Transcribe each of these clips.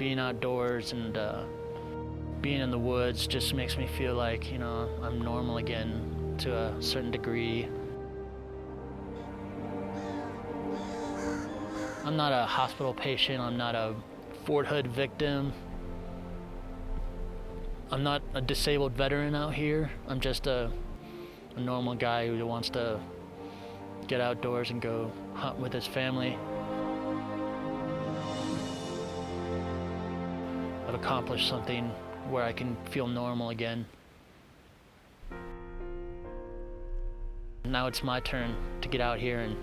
being outdoors and being in the woods just makes me feel like, I'm normal again to a certain degree. I'm not a hospital patient, I'm not a Fort Hood victim. I'm not a disabled veteran out here. I'm just a normal guy who wants to get outdoors and go hunt with his family. I've accomplished something where I can feel normal again. Now it's my turn to get out here and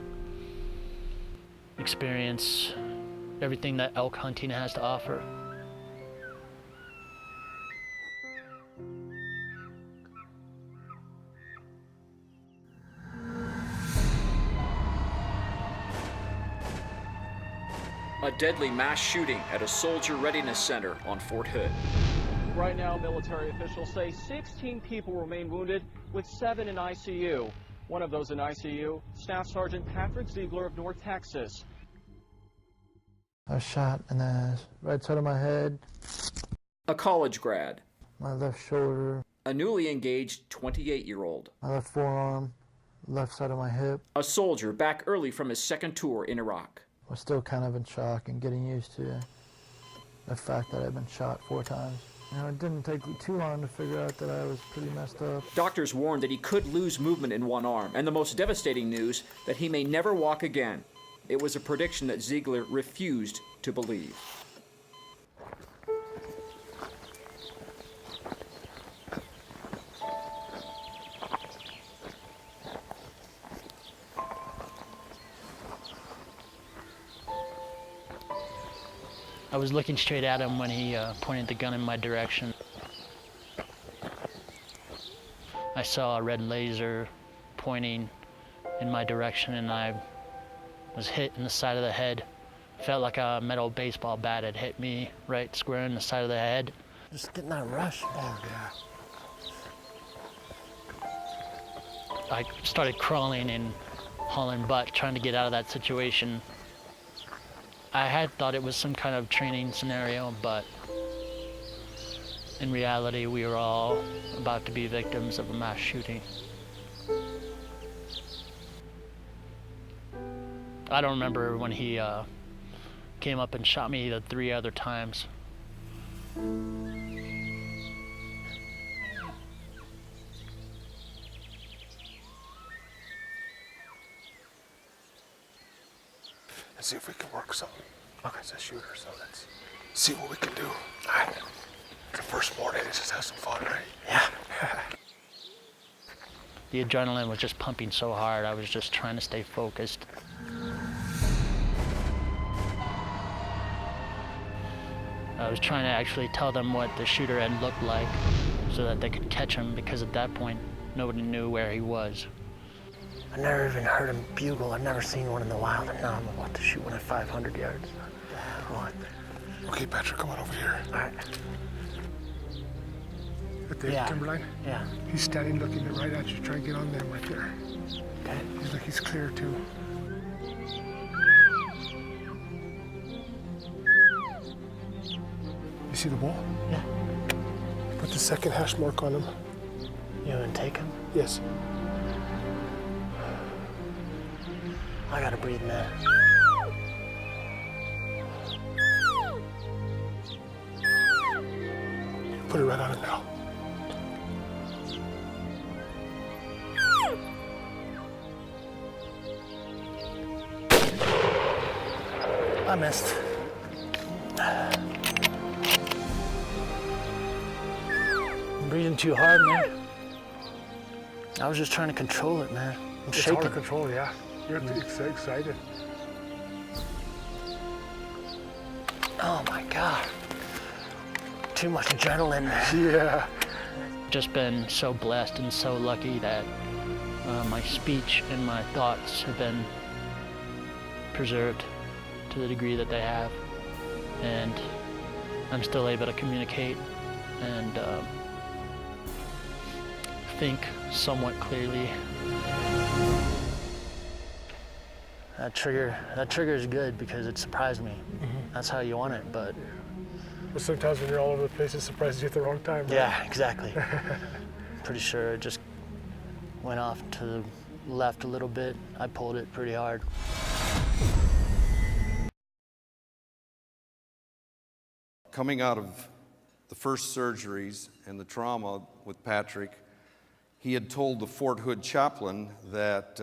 experience everything that elk hunting has to offer. A deadly mass shooting at a soldier readiness center on Fort Hood. Right now, military officials say 16 people remain wounded, with 7 in ICU. One of those in ICU, Staff Sergeant Patrick Zeigler of North Texas. I was shot in the right side of my head, A college grad. my left shoulder, A newly engaged 28-year-old. my left forearm, left side of my hip. A soldier back early from his second tour in Iraq. I was still kind of in shock and getting used to the fact that I'd been shot 4 times. It didn't take too long to figure out that I was pretty messed up. Doctors warned that he could lose movement in one arm, and the most devastating news, that he may never walk again. It was a prediction that Zeigler refused to believe. I was looking straight at him when he pointed the gun in my direction. I saw a red laser pointing in my direction, and I was hit in the side of the head. Felt like a metal baseball bat had hit me right square in the side of the head. Just getting that rush. Oh, yeah. I started crawling and hauling butt, trying to get out of that situation. I had thought it was some kind of training scenario, but in reality, we were all about to be victims of a mass shooting. I don't remember when he came up and shot me the 3 other times. Let's see if we can work something. Okay, it's a shooter, so let's see what we can do. All right. It's the first morning, let's just have some fun, right? Yeah. The adrenaline was just pumping so hard, I was just trying to stay focused. I was trying to actually tell them what the shooter had looked like so that they could catch him, because at that point, nobody knew where he was. I never even heard him bugle. I've never seen one in the wild, and now I'm about to shoot one at 500 yards. Come on. Okay, Patrick, come on over here. All right. At the timberline? Yeah. He's standing looking right at you. Try and get on them right there. Okay. He's clear, too. You see the ball? Yeah. Put the second hash mark on him. You gonna take him? Yes. I gotta breathe, man. Put it right on him now. I missed. I'm breathing too hard, man. I was just trying to control it, man. I'm shaking. It's hard to control, yeah. You're excited. Oh my God. Too much adrenaline. Yeah. Just been so blessed and so lucky that my speech and my thoughts have been preserved to the degree that they have. And I'm still able to communicate and think somewhat clearly. That trigger is good because it surprised me. Mm-hmm. That's how you want it, but But sometimes when you're all over the place, it surprises you at the wrong time. Right? Yeah, exactly. Pretty sure it just went off to the left a little bit. I pulled it pretty hard. Coming out of the first surgeries and the trauma with Patrick, he had told the Fort Hood chaplain that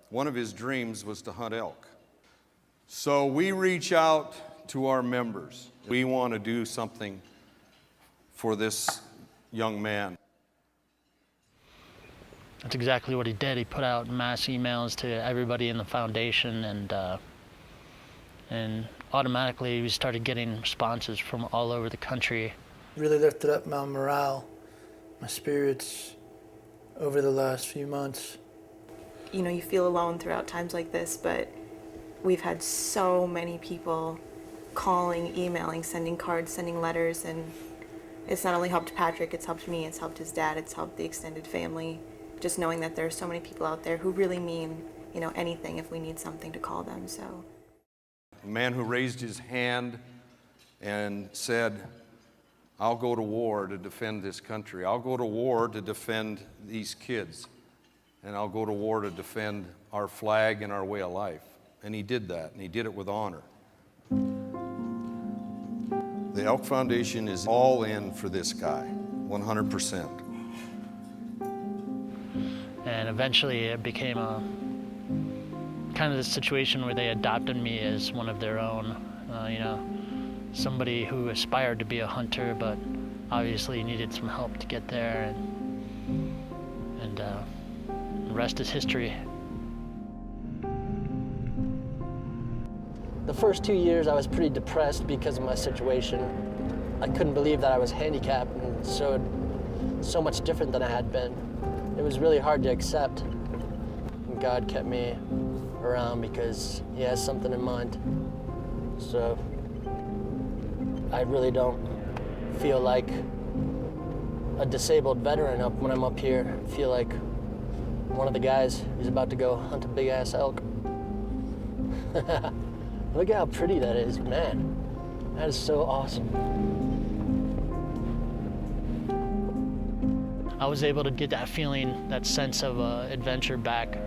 one of his dreams was to hunt elk. So we reach out to our members. We want to do something for this young man. That's exactly what he did. He put out mass emails to everybody in the foundation, and automatically we started getting responses from all over the country. Really lifted up my morale, my spirits over the last few months. You know, you feel alone throughout times like this, but we've had so many people calling, emailing, sending cards, sending letters, and it's not only helped Patrick, it's helped me, it's helped his dad, it's helped the extended family. Just knowing that there are so many people out there who really mean, you know, anything if we need something to call them, so. A man who raised his hand and said, I'll go to war to defend this country. I'll go to war to defend these kids. And I'll go to war to defend our flag and our way of life. And he did that, and he did it with honor. The Elk Foundation is all in for this guy, 100%. And eventually it became a kind of the situation where they adopted me as one of their own, you know, somebody who aspired to be a hunter, but obviously needed some help to get there, and the rest is history. The first 2 years I was pretty depressed because of my situation. I couldn't believe that I was handicapped and so much different than I had been. It was really hard to accept. And God kept me around because he has something in mind. So I really don't feel like a disabled veteran when I'm up here. I feel like one of the guys who's about to go hunt a big ass elk. Look at how pretty that is, man. That is so awesome. I was able to get that feeling, that sense of adventure back,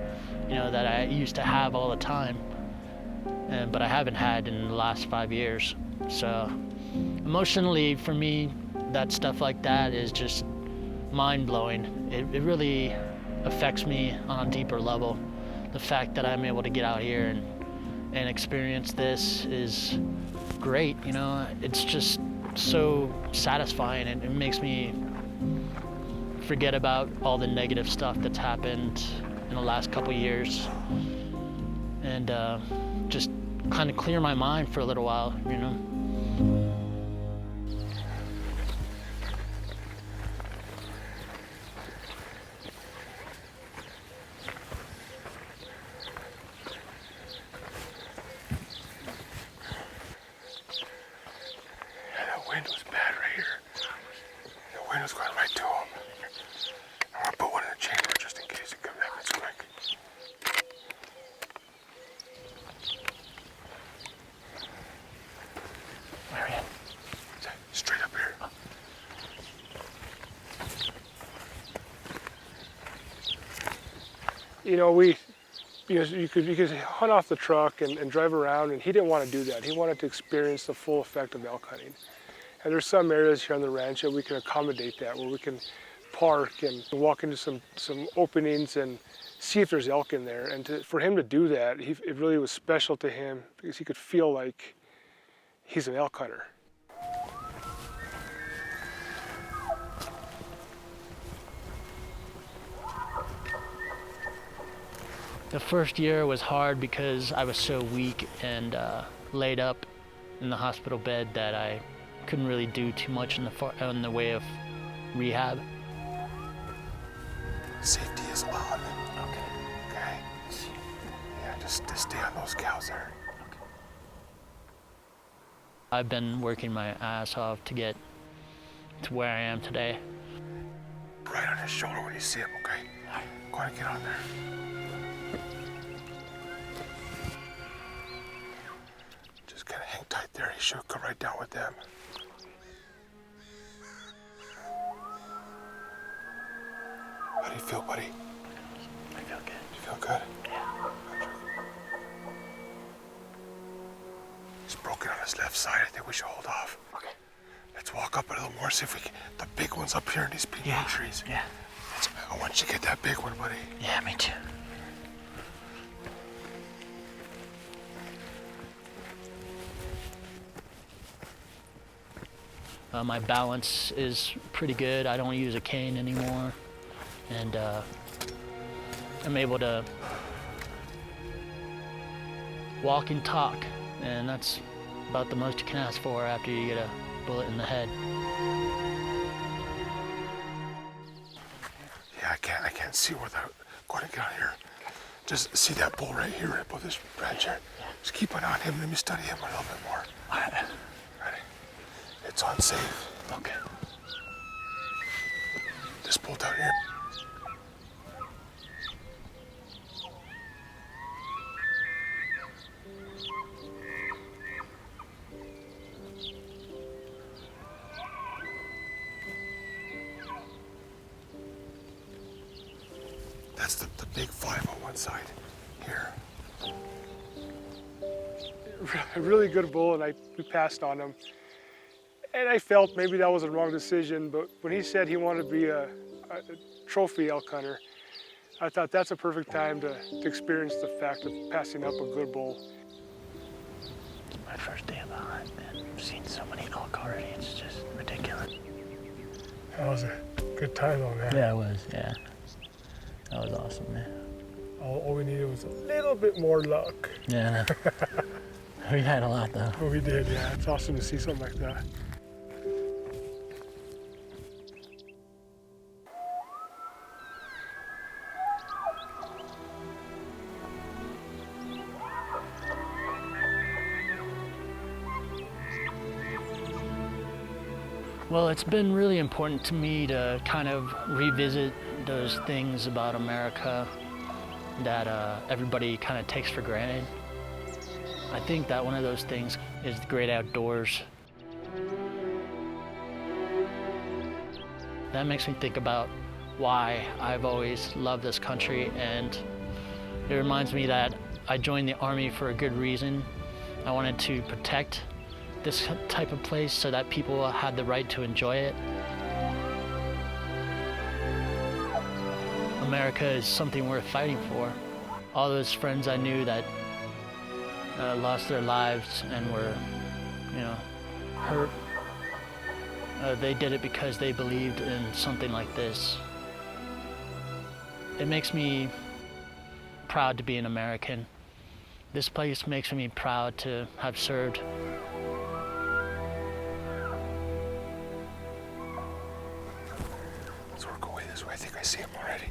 you know, that I used to have all the time, but I haven't had in the last 5 years. So emotionally, for me, that stuff like that is just mind-blowing. It really affects me on a deeper level. The fact that I'm able to get out here and experience this is great, you know. It's just so satisfying, and it makes me forget about all the negative stuff that's happened in the last couple years, and just kind of clear my mind for a little while, you know. Wind was bad right here. The wind was going right to him. I'm gonna put one in the chamber just in case it happens quick. Where are you? Straight up here. You know, you could hunt off the truck and drive around, and he didn't want to do that. He wanted to experience the full effect of elk hunting. And there's some areas here on the ranch that we can accommodate that, where we can park and walk into some openings and see if there's elk in there. And for him to do that, it really was special to him because he could feel like he's an elk hunter. The first year was hard because I was so weak and laid up in the hospital bed that I couldn't really do too much in the way of rehab. Safety is on. Okay. Okay. Yeah, just stay on those cows there. Okay. I've been working my ass off to get to where I am today. Right on his shoulder when you see him, okay? Go ahead and get on there. Just kind of hang tight there. He should come right down with them. feel, buddy? I feel good. You feel good? Yeah. He's broken on his left side. I think we should hold off. Okay. Let's walk up a little more, see if we can. The big one's up here in these big trees. Yeah. I want you to get that big one, buddy. Yeah, me too. My balance is pretty good. I don't use a cane anymore. And I'm able to walk and talk. And that's about the most you can ask for after you get a bullet in the head. Yeah, I can't see where the. Go ahead and get on here. Just see that bull right here, right above this branch here. Just keep an eye on him. Let me study him a little bit more. Ready? It's unsafe. Okay. This bull down here. That's the big 5 on one side here. A really good bull, and we passed on him. And I felt maybe that was a wrong decision, but when he said he wanted to be a trophy elk hunter, I thought that's a perfect time to experience the fact of passing up a good bull. It's my first day of the hunt, man. I've seen so many elk already, it's just ridiculous. That was a good time though, man. Yeah, it was, yeah. That was awesome, man. All we needed was a little bit more luck. Yeah, we had a lot though. But we did, yeah. It's awesome to see something like that. Well, it's been really important to me to kind of revisit those things about America that everybody kind of takes for granted. I think that one of those things is the great outdoors. That makes me think about why I've always loved this country, and it reminds me that I joined the Army for a good reason. I wanted to protect this type of place so that people had the right to enjoy it. America is something worth fighting for. All those friends I knew that lost their lives and were, hurt, they did it because they believed in something like this. It makes me proud to be an American. This place makes me proud to have served. Let's work away this way. I think I see him already.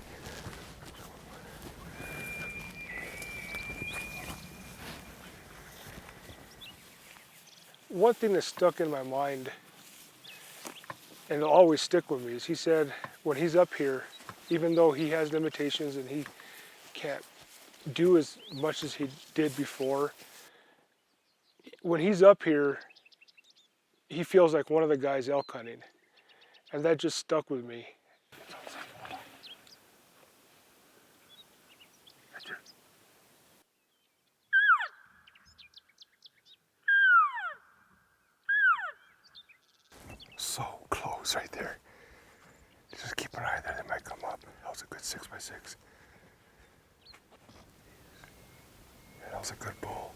One thing that stuck in my mind, and it'll always stick with me, is he said when he's up here, even though he has limitations and he can't do as much as he did before, when he's up here, he feels like one of the guys elk hunting. And that just stuck with me. So close right there. Just keep an eye there, they might come up. That was a good 6x6. Yeah, that was a good bull.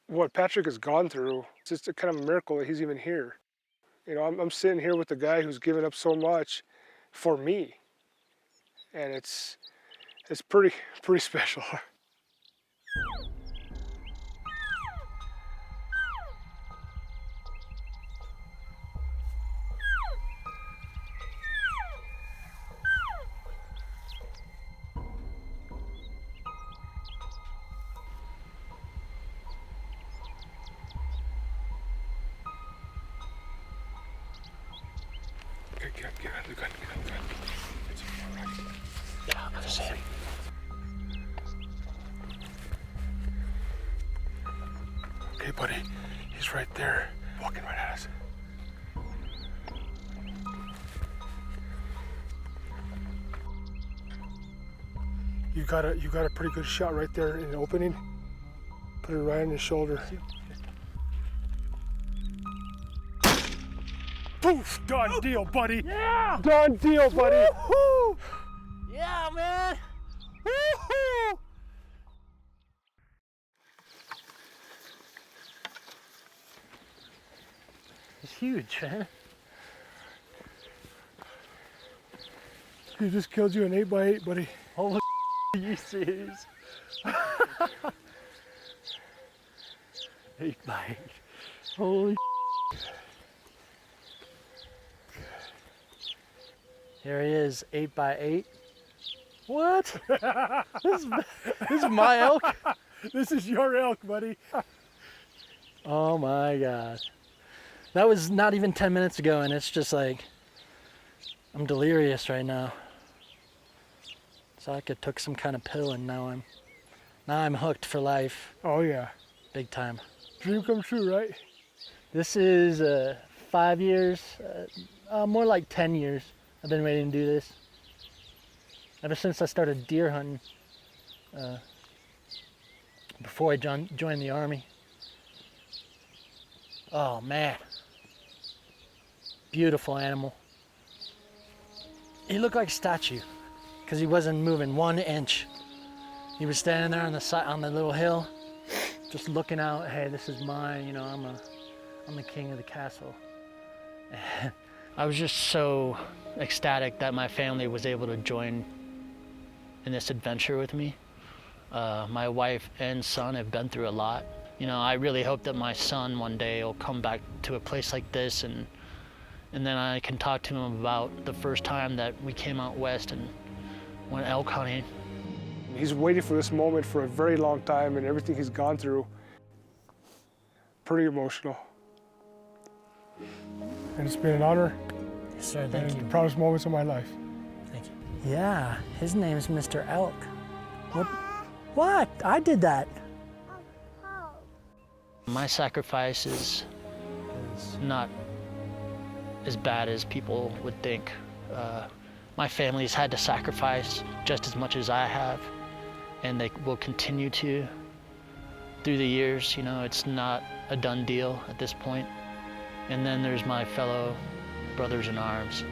What Patrick has gone through, it's just a kind of a miracle that he's even here. I'm sitting here with the guy who's given up so much for me. And it's pretty special. Get out of the gun, get out of the gun. It's all right. Yeah, I see him. Okay, buddy, he's right there, walking right at us. You got a pretty good shot right there in the opening. Put it right on his shoulder. Poof! Done deal, buddy. Yeah! Done deal, buddy. Woo-hoo! Yeah, man! Woo-hoo! It's huge, man. He just killed you an 8x8, buddy. Holy are you serious? 8x8. Holy Here he is, 8x8. What? this is my elk? This is your elk, buddy. Oh my God. That was not even 10 minutes ago, and it's just like, I'm delirious right now. So I took some kind of pill, and now I'm hooked for life. Oh yeah. Big time. Dream come true, right? This is 5 years, more like 10 years. I've been waiting to do this. Ever since I started deer hunting, before I joined the Army. Oh man. Beautiful animal. He looked like a statue because he wasn't moving 1 inch. He was standing there on the side, on the little hill, just looking out. Hey, this is mine. You know, I'm the king of the castle. I was just so ecstatic that my family was able to join in this adventure with me. My wife and son have been through a lot. You know, I really hope that my son one day will come back to a place like this, and then I can talk to him about the first time that we came out west and went elk hunting. He's waited for this moment for a very long time, and everything he's gone through. Pretty emotional. And it's been an honor. Yes, sir, thank you. The proudest moments of my life. Thank you. Yeah, his name's Mr. Elk. What? What? I did that. My sacrifice is not as bad as people would think. My family's had to sacrifice just as much as I have, and they will continue to through the years. You know, it's not a done deal at this point. And then there's my fellow brothers in arms.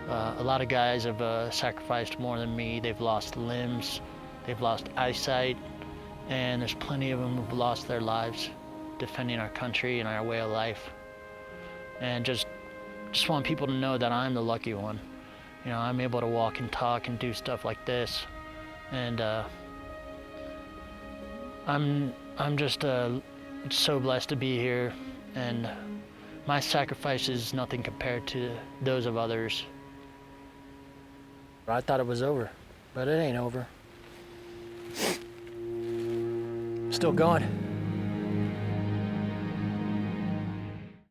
A lot of guys have sacrificed more than me. They've lost limbs, they've lost eyesight, and there's plenty of them who've lost their lives defending our country and our way of life. And just want people to know that I'm the lucky one. You know, I'm able to walk and talk and do stuff like this, and I'm just so blessed to be here, and my sacrifice is nothing compared to those of others. I thought it was over, but it ain't over. Still going.